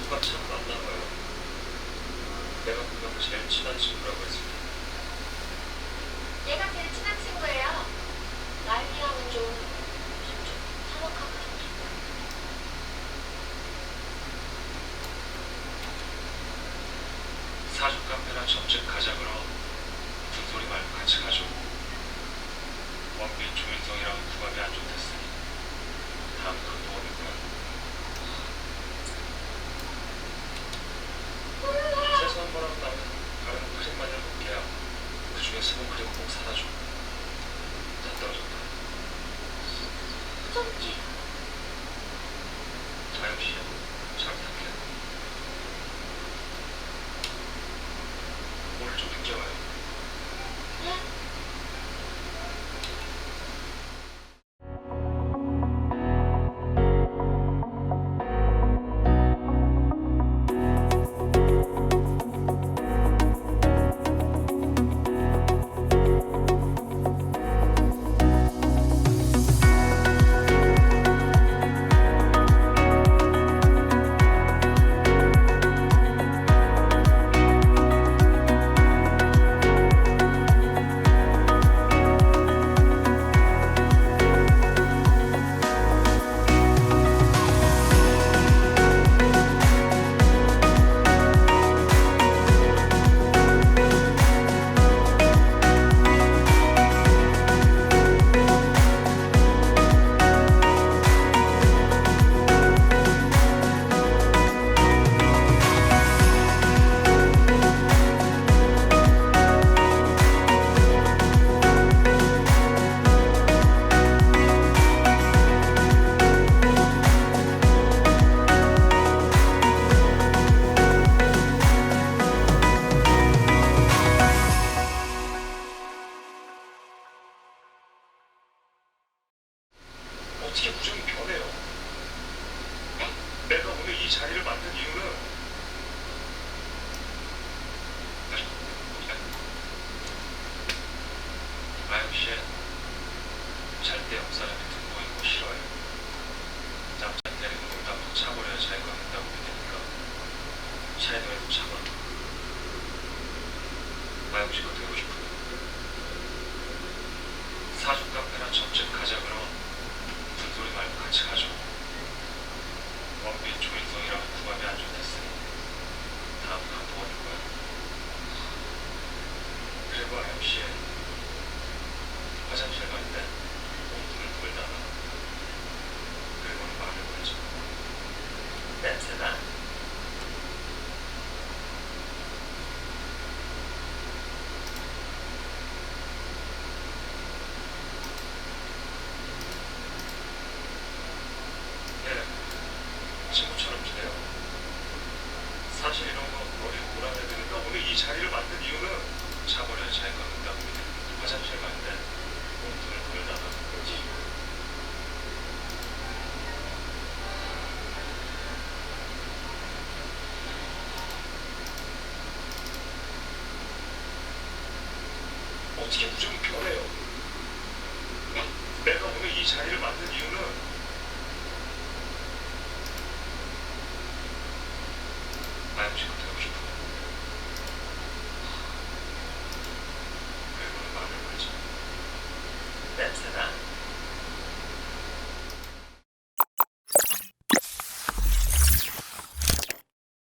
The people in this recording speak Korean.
친구가 참 많나봐요. 내가 그냥 제일 친한 친구라고 했을 때. 얘가 제일 친한 친구예요. 라임이랑은 좀 사먹하거든요. 사주 카페나 점집 가자 그럼 든소리 말고 같이 가죠. 원빈 조인성이랑 궁합이 안 좋댔으니 다음부터 또 오는 거야. 세수한 거라고 나면 다른 크림만 7개야. 그 중에 수분 크림 꼭 사다 줘. 다 떨어졌다. 어쩐지. 다영씨, 잘 부탁해. 오늘 좀 늦게 와요. 네? 어떻게 부정이 변해요? 내가 오늘 이 자리를 만든 이유는 아영씨, 잘 때 옆 사람이 등 보이는 거 싫어요. 남자 때리는 농담도 차버려야 잘 걷는다고 믿으니까 차이더라도 차버려. 아영씨가 되고 싶어요. 사주 카페나 점집 가자 그럼 든소리 말고 같이 가죠. 원빈 조인성이랑 궁합이 안 좋댔으니 다음부터 안 도와줄 거야. 그리고 아영씨, 화장실 갈 때 온도를 돌다가 그리고는 말을 걸죠. 냄새나? 친구처럼 지내요. 사실 이런 거 머리에 몰아내야 되니까 오늘 이 자리를 만든 이유는 차버려야 잘 걷는다고 믿으니까 화장실 갈 때 온도를 돌다가 그러지. 어떻게 부정이 변해요? 내가 오늘 이 자리를 만든 이유는 아영씨가